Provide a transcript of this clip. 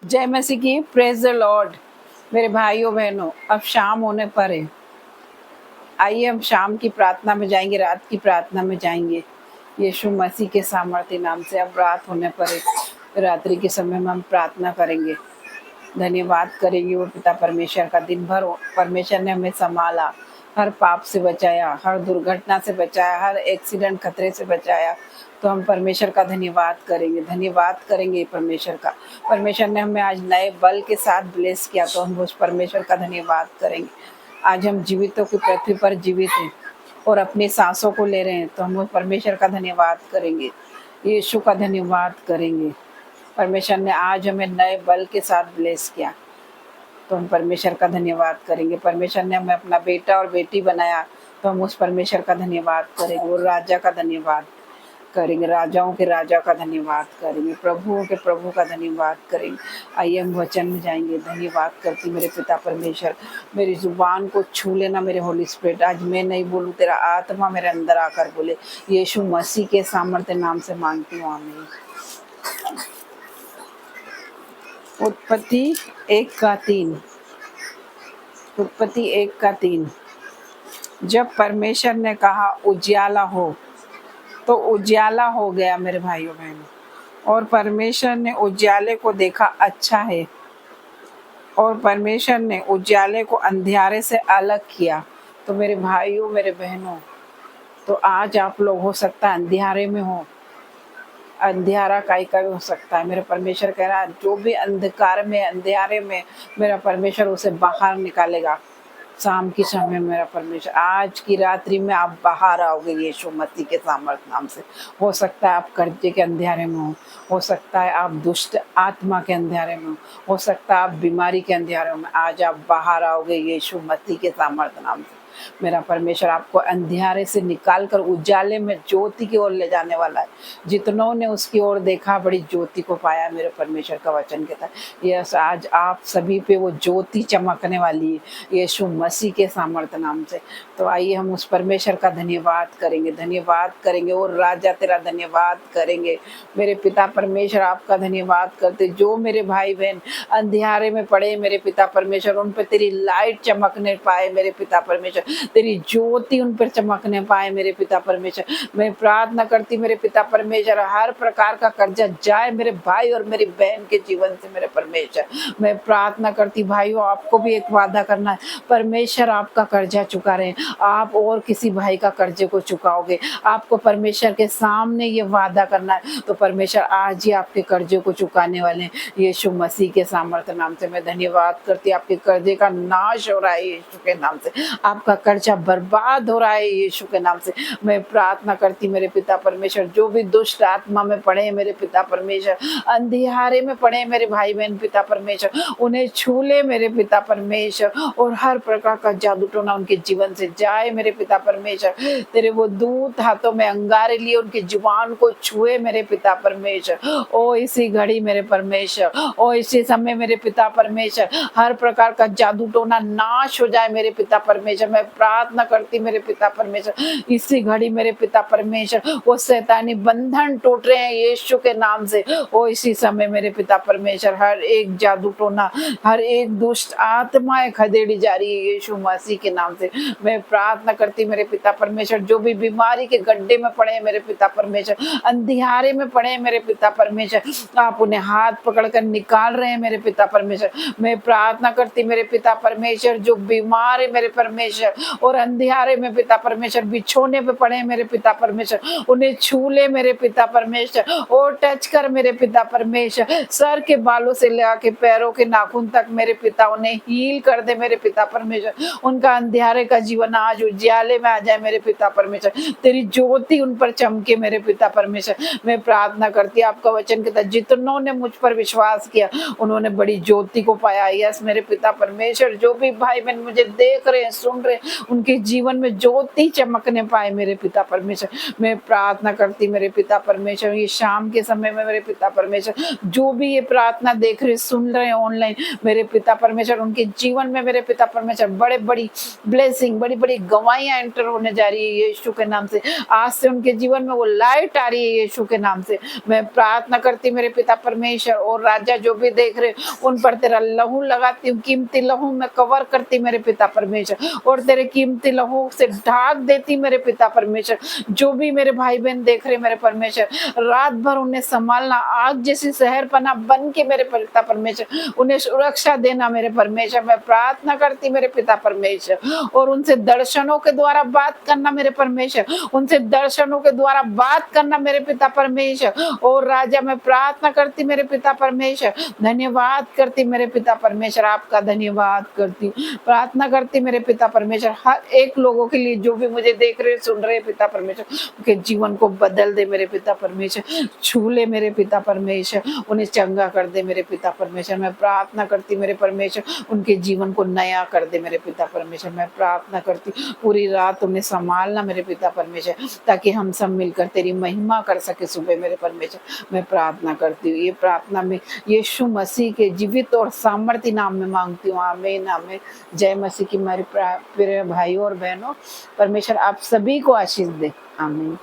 जय मसीह की। Praise the Lord. मेरे भाइयों बहनों, अब शाम होने पर है। आइए हम शाम की प्रार्थना में जाएंगे, रात की प्रार्थना में जाएंगे। यीशु मसीह के सामर्थ्य नाम से अब रात होने पर है। रात्रि के समय में हम प्रार्थना करेंगे, धन्यवाद करेंगे वो पिता परमेश्वर का। दिन भर परमेश्वर ने हमें संभाला, हर पाप से बचाया, हर दुर्घटना से बचाया, हर एक्सीडेंट खतरे से बचाया। तो हम परमेश्वर का धन्यवाद करेंगे, धन्यवाद करेंगे परमेश्वर का। परमेश्वर ने हमें आज नए बल के साथ ब्लेस किया, तो हम उस परमेश्वर का धन्यवाद करेंगे। आज हम जीवितों की पृथ्वी पर जीवित हैं और अपनी सांसों को ले रहे हैं, तो हम उस परमेश्वर का धन्यवाद करेंगे, यीशु का धन्यवाद करेंगे। परमेश्वर ने आज हमें नए बल के साथ ब्लेस किया, तो हम परमेश्वर का धन्यवाद करेंगे। परमेश्वर ने हमें अपना बेटा और बेटी बनाया, तो हम उस परमेश्वर का धन्यवाद करेंगे। वो राजा का धन्यवाद करेंगे, राजाओं के राजा का धन्यवाद करेंगे, प्रभुओं के प्रभु का धन्यवाद करेंगे। आइए हम वचन में जाएंगे। धन्यवाद करती मेरे पिता परमेश्वर, मेरी जुबान को छू लेना मेरे होली स्पिरिट। आज मैं नहीं बोलूँ, तेरा आत्मा मेरे अंदर आकर बोले। यीशु मसीह के सामर्थ्य नाम से मांगती हूँ, आमीन। उत्पत्ति 1:3। उत्पत्ति 1:3। जब परमेश्वर ने कहा उजियाला हो, तो उजियाला हो गया मेरे भाइयों बहनों। और परमेश्वर ने उजियाले को देखा अच्छा है, और परमेश्वर ने उजियाले को अंधियारे से अलग किया। तो मेरे भाइयों मेरे बहनों, तो आज आप लोग हो सकता है अंधियारे में हो। अंधियारा काई का भी हो सकता है। मेरा परमेश्वर कह रहा है जो भी अंधकार में, अंधियारे में, मेरा परमेश्वर उसे बाहर निकालेगा। शाम के समय मेरा परमेश्वर, आज की रात्रि में आप बाहर आओगे यीशु मसीह के सामर्थ्य नाम से। हो सकता है आप कर्जे के अंधेरे में हो सकता है आप दुष्ट आत्मा के अंधेरे में हो सकता है आप बीमारी के अंधेरे में। आज आप बाहर आओगे यीशु मसीह के सामर्थ्य नाम से। मेरा परमेश्वर आपको अंधियारे से निकाल कर उजाले में ज्योति की ओर ले जाने वाला है। जितनों ने उसकी ओर देखा बड़ी ज्योति को पाया, मेरे परमेश्वर का वचन कहता है। यस, आज आप सभी पे वो ज्योति चमकने वाली है यीशु मसीह के सामर्थ्य नाम से। तो आइए हम उस परमेश्वर का धन्यवाद करेंगे, धन्यवाद करेंगे। और राजा तेरा धन्यवाद करेंगे। मेरे पिता परमेश्वर आपका धन्यवाद करते। जो मेरे भाई बहन अंधियारे में पड़े मेरे पिता परमेश्वर, उन पर तेरी लाइट चमकने पाए मेरे पिता परमेश्वर, तेरी ज्योति उन पर चमकने पाए मेरे पिता परमेश्वर। मैं प्रार्थना करती मेरे पिता परमेश्वर, हर प्रकार का कर्जा जाए मेरे भाई और मेरी बहन के जीवन से मेरे परमेश्वर। मैं प्रार्थना करती भाइयों, आपको भी एक वादा करना है। परमेश्वर आपका कर्जा चुका रहे हैं, आप और किसी भाई का कर्जे को चुकाओगे। आपको परमेश्वर के सामने ये वादा करना है, तो परमेश्वर आज ही आपके कर्जे को चुकाने वाले हैं यीशु मसीह के सामर्थ्य नाम से। मैं धन्यवाद करती, आपके कर्जे का नाश हो रहा है यीशु के नाम से। आपका कर्जा बर्बाद हो रहा है यीशु के नाम से। मैं प्रार्थना करती मेरे पिता परमेश्वर, जो भी दुष्ट आत्मा में पड़े हैं मेरे पिता परमेश्वर, अंधियारे में पड़े मेरे भाई बहन पिता परमेश्वर, उन्हें छू ले मेरे पिता परमेश्वर। और हर प्रकार का जादू टोना उनके जीवन से जाए मेरे पिता परमेश्वर। तेरे वो दूत हाथों में अंगारे लिए उनकी जुबान को छुए मेरे पिता परमेश्वर। ओ इसी घड़ी मेरे परमेश्वर, ओ इसी समय मेरे पिता परमेश्वर, हर प्रकार का जादू टोना नाश हो जाए मेरे पिता परमेश्वर। मैं प्रार्थना करती मेरे पिता परमेश्वर, इसी घड़ी मेरे पिता परमेश्वर वो शैतानी बंधन टूट रहे हैं यीशु के नाम से। ओ इसी समय मेरे पिता परमेश्वर, हर एक जादू टोना, हर एक दुष्ट आत्माएं खदेड़ी जा रही है यीशु मसीह के नाम से। मैं प्रार्थना करती मेरे पिता परमेश्वर, जो भी बीमारी के गड्ढे में पड़े हैं मेरे पिता परमेश्वर, अंधियारे में पड़े हैं मेरे पिता परमेश्वर, आप उन्हें हाथ पकड़कर निकाल रहे हैं मेरे पिता परमेश्वर। मैं प्रार्थना करती मेरे पिता परमेश्वर, जो बीमार है मेरे परमेश्वर और अंधियारे में पिता परमेश्वर बिछोने पे पड़े हैं मेरे पिता परमेश्वर, उन्हें छू ले मेरे पिता परमेश्वर और टच कर मेरे पिता परमेश्वर। सर के बालों से लेकर पैरों के नाखून तक मेरे पिता उन्हें हील कर दे मेरे पिता परमेश्वर। उनका अंधियारे का जीवन आज उजियाले में आ जाए मेरे पिता परमेश्वर। तेरी ज्योति उन पर चमके मेरे पिता परमेश्वर। मैं प्रार्थना करती, आपका वचन कहता है जितनों ने मुझ पर विश्वास किया उन्होंने बड़ी ज्योति को पाया। यस मेरे पिता परमेश्वर, जो भी भाई बहन मुझे देख रहे हैं, सुन रहे, उनके जीवन में ज्योति चमकने पाए मेरे पिता परमेश्वर। मैं प्रार्थना करती मेरे पिता परमेश्वर, ये शाम के समय में मेरे पिता परमेश्वर जो भी ये प्रार्थना देख रहे सुन रहे हैं ऑनलाइन, मेरे पिता परमेश्वर उनके जीवन में मेरे पिता परमेश्वर बड़े बड़ी ब्लेसिंग, बड़ी बड़ी गवाहियां एंटर होने जा रही है यीशु के नाम से। आज से उनके जीवन में वो लाइट आ रही है यीशु के नाम से। मैं प्रार्थना करती मेरे पिता परमेश्वर, और राजा जो भी देख रहे उन पर तेरा लहू लगाती हूँ, कीमती लहू में कवर करती मेरे पिता परमेश्वर, और तेरे कीमती लहू से ढाक देती मेरे पिता परमेश्वर। जो भी मेरे भाई बहन देख रहे मेरे परमेश्वर, रात भर उन्हें संभालना, आग जैसी शहर पना बन के मेरे पिता परमेश्वर उन्हें सुरक्षा देना मेरे परमेश्वर। मैं प्रार्थना करती मेरे पिता परमेश्वर, और उनसे दर्शनों के द्वारा बात करना मेरे परमेश्वर, उनसे दर्शनों के द्वारा बात करना मेरे पिता परमेश्वर। और राजा मैं प्रार्थना करती मेरे पिता परमेश्वर, धन्यवाद करती मेरे पिता परमेश्वर, आपका धन्यवाद करती, प्रार्थना करती मेरे पिता परमेश्वर हर एक लोगों के लिए जो भी मुझे देख रहे सुन रहे पिता परमेश्वर, उनके जीवन को बदल दे मेरे पिता परमेश्वर, छू ले मेरे पिता परमेश्वर, उन्हें चंगा कर दे मेरे पिता परमेश्वर। मैं प्रार्थना करती मेरे परमेश्वर उनके जीवन को नया कर दे मेरे पिता परमेश्वर। मैं प्रार्थना करती पूरी रात उन्हें संभालना मेरे पिता परमेश्वर, ताकि हम सब मिलकर तेरी महिमा कर सके सुबह मेरे परमेश्वर। मैं प्रार्थना करती हूँ, ये प्रार्थना में यीशु मसीह के जीवित और सामर्थ्य नाम में मांगती हूँ, आमीन आमीन। जय मसीह की मेरे प्रिय भाइयों और बहनों, परमेश्वर आप सभी को आशीष दे, आमीन।